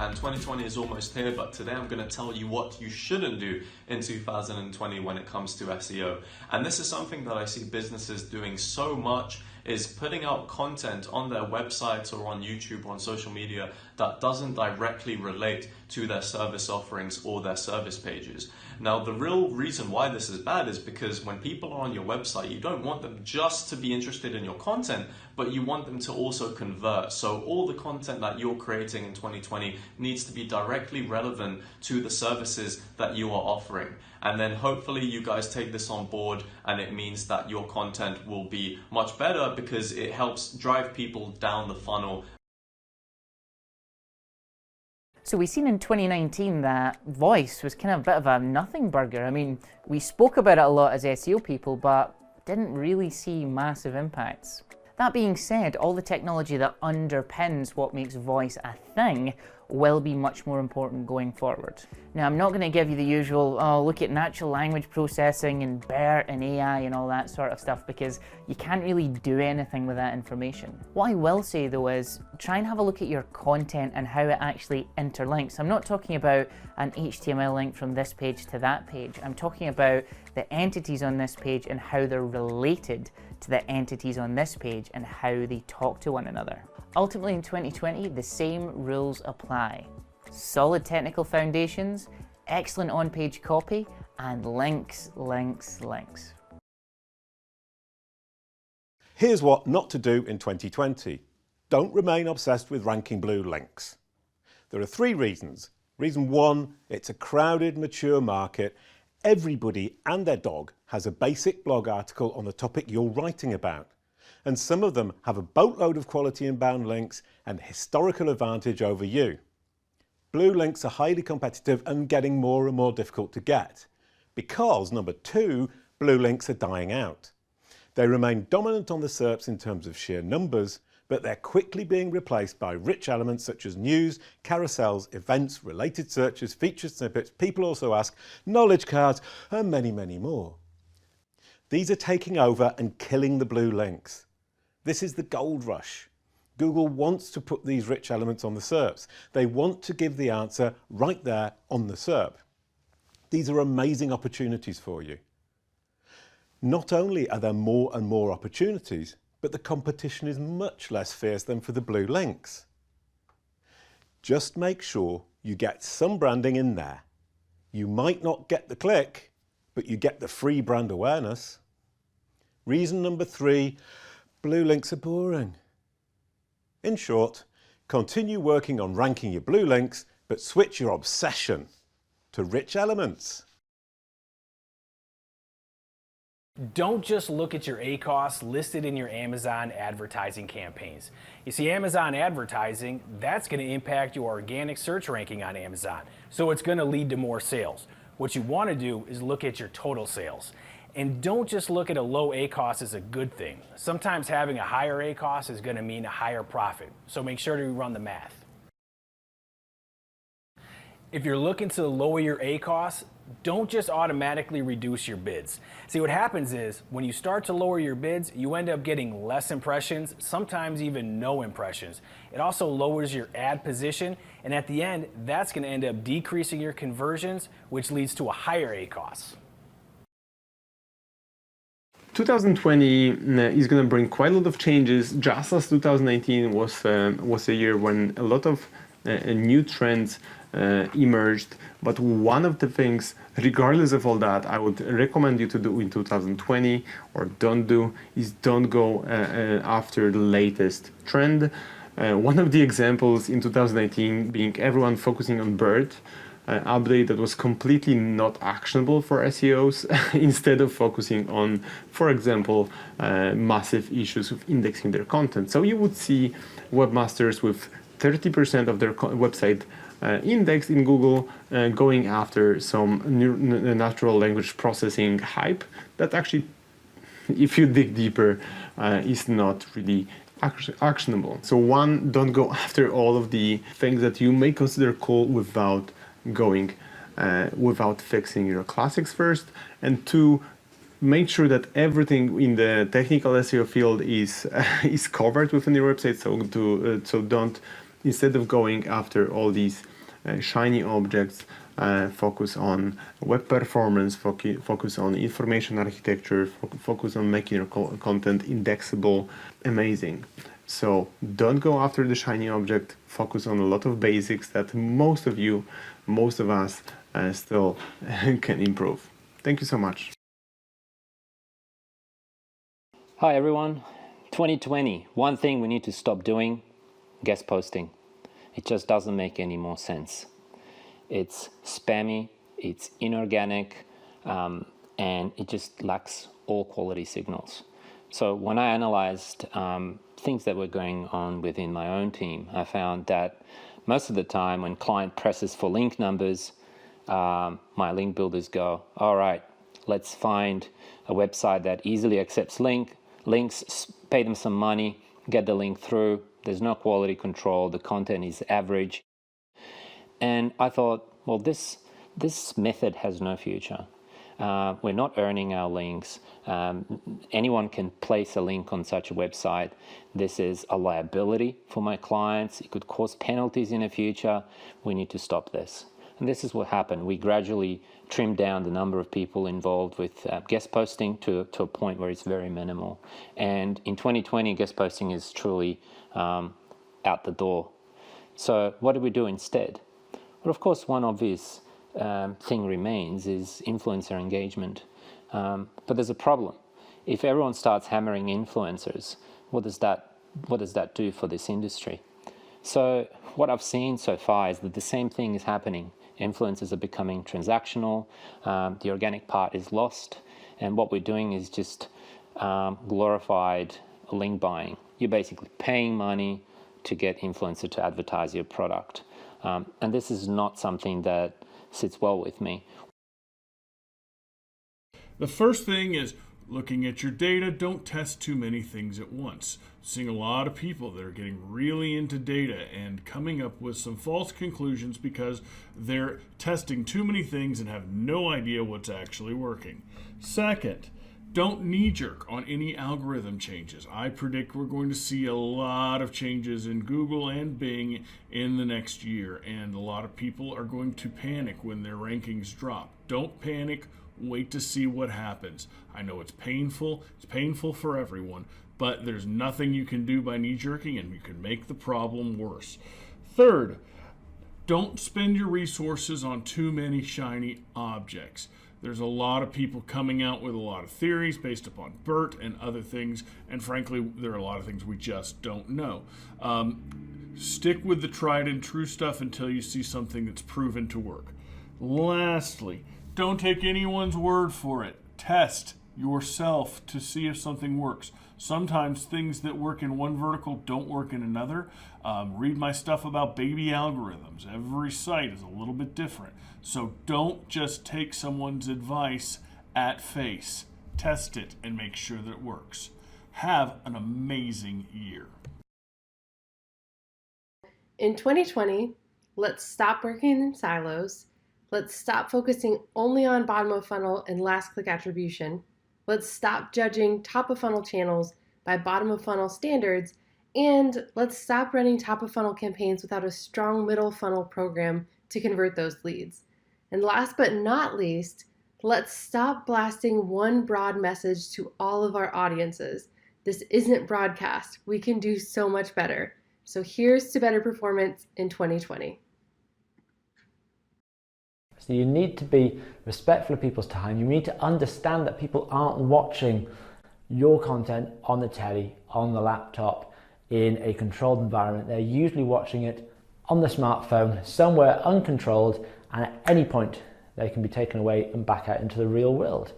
and 2020 is almost here, but today I'm going to tell you what you shouldn't do in 2020 when it comes to SEO. And this is something that I see businesses doing so much, is putting out content on their websites or on YouTube or on social media that doesn't directly relate to their service offerings or their service pages. Now, the real reason why this is bad is because when people are on your website, you don't want them just to be interested in your content, but you want them to also convert. So all the content that you're creating in 2020 needs to be directly relevant to the services that you are offering. And then hopefully you guys take this on board, and it means that your content will be much better because it helps drive people down the funnel. So we've seen in 2019 that voice was kind of a bit of a nothing burger. I mean, we spoke about it a lot as SEO people, but didn't really see massive impacts. That being said, all the technology that underpins what makes voice a thing will be much more important going forward. Now, I'm not going to give you the usual, oh, look at natural language processing and BERT and AI and all that sort of stuff, because you can't really do anything with that information. What I will say though is, try and have a look at your content and how it actually interlinks. I'm not talking about an HTML link from this page to that page. I'm talking about the entities on this page and how they're related to the entities on this page and how they talk to one another. Ultimately, in 2020, the same rules apply. Solid technical foundations, excellent on-page copy, and links, links, links. Here's what not to do in 2020. Don't remain obsessed with ranking blue links. There are 3 reasons. Reason 1, it's a crowded, mature market. Everybody and their dog has a basic blog article on the topic you're writing about. And some of them have a boatload of quality inbound links and historical advantage over you. Blue links are highly competitive and getting more and more difficult to get. Because, number 2, blue links are dying out. They remain dominant on the SERPs in terms of sheer numbers, but they're quickly being replaced by rich elements such as news, carousels, events, related searches, featured snippets, people also ask, knowledge cards, and many, many more. These are taking over and killing the blue links. This is the gold rush. Google wants to put these rich elements on the SERPs. They want to give the answer right there on the SERP. These are amazing opportunities for you. Not only are there more and more opportunities, but the competition is much less fierce than for the blue links. Just make sure you get some branding in there. You might not get the click, but you get the free brand awareness. Reason number 3, blue links are boring. In short, continue working on ranking your blue links, but switch your obsession to rich elements. Don't just look at your ACoS listed in your Amazon advertising campaigns. You see, Amazon advertising, that's going to impact your organic search ranking on Amazon, so it's going to lead to more sales. What you want to do is look at your total sales. And don't just look at a low ACoS as a good thing. Sometimes having a higher ACoS is going to mean a higher profit, so make sure to run the math. If you're looking to lower your ACoS, don't just automatically reduce your bids. See, what happens is, when you start to lower your bids, you end up getting less impressions, sometimes even no impressions. It also lowers your ad position, and at the end, that's going to end up decreasing your conversions, which leads to a higher ACoS. 2020 is going to bring quite a lot of changes, just as 2019 was a year when a lot of new trends emerged. But one of the things, regardless of all that, I would recommend you to do in 2020 or don't do, is don't go after the latest trend. One of the examples in 2019 being everyone focusing on BERT, update that was completely not actionable for SEOs instead of focusing on, for example, massive issues with indexing their content. So you would see webmasters with 30% of their website indexed in Google going after some natural language processing hype that actually, if you dig deeper, is not really actionable. So 1, don't go after all of the things that you may consider cool without fixing your classics first, and 2, make sure that everything in the technical SEO field is covered within your website. So don't, instead of going after all these shiny objects, focus on web performance, focus on information architecture, focus on making your content indexable, amazing. So don't go after the shiny object, focus on a lot of basics that most of us still can improve. Thank you so much. Hi everyone. 2020, one thing we need to stop doing, guest posting. It just doesn't make any more sense. It's spammy, it's inorganic, and it just lacks all quality signals. So when I analyzed things that were going on within my own team, I found that most of the time when client presses for link numbers, my link builders go, all right, let's find a website that easily accepts links, pay them some money, get the link through. There's no quality control, the content is average. And I thought, well, this method has no future. We're not earning our links. Anyone can place a link on such a website. This is a liability for my clients. It could cause penalties in the future. We need to stop this. And this is what happened. We gradually trimmed down the number of people involved with guest posting to a point where it's very minimal. And in 2020, guest posting is truly out the door. So what do we do instead? Well, of course, one obvious thing remains is influencer engagement. But there's a problem. If everyone starts hammering influencers, what does that do for this industry? So what I've seen so far is that the same thing is happening. Influencers are becoming transactional, the organic part is lost, and what we're doing is just glorified link buying. You're basically paying money to get influencer to advertise your product. And this is not something that sits well with me. The first thing is looking at your data. Don't test too many things at once. Seeing a lot of people that are getting really into data and coming up with some false conclusions because they're testing too many things and have no idea what's actually working. Second, don't knee-jerk on any algorithm changes. I predict we're going to see a lot of changes in Google and Bing in the next year, and a lot of people are going to panic when their rankings drop. Don't panic. Wait to see what happens. I know it's painful for everyone, but there's nothing you can do by knee-jerking, and you can make the problem worse. Third, don't spend your resources on too many shiny objects. There's a lot of people coming out with a lot of theories based upon BERT and other things, and frankly, there are a lot of things we just don't know. Stick with the tried and true stuff until you see something that's proven to work. Lastly, don't take anyone's word for it. Test yourself to see if something works. Sometimes things that work in one vertical don't work in another. Read my stuff about baby algorithms. Every site is a little bit different. So don't just take someone's advice at face. Test it and make sure that it works. Have an amazing year. In 2020, let's stop working in silos. Let's stop focusing only on bottom of funnel and last click attribution. Let's stop judging top of funnel channels by bottom of funnel standards, and let's stop running top of funnel campaigns without a strong middle funnel program to convert those leads. And last but not least, let's stop blasting one broad message to all of our audiences. This isn't broadcast. We can do so much better. So here's to better performance in 2020. So you need to be respectful of people's time. You need to understand that people aren't watching your content on the telly, on the laptop, in a controlled environment. They're usually watching it on the smartphone, somewhere uncontrolled, and at any point they can be taken away and back out into the real world.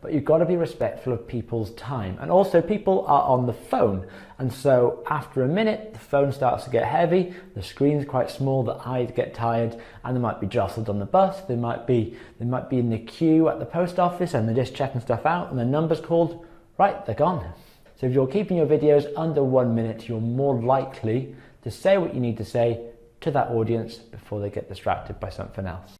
But you've got to be respectful of people's time. And also, people are on the phone, and so after a minute the phone starts to get heavy, the screen's quite small, the eyes get tired, and they might be jostled on the bus, they might be in the queue at the post office and they're just checking stuff out and the number's called, right, they're gone. So if you're keeping your videos under 1 minute, you're more likely to say what you need to say to that audience before they get distracted by something else.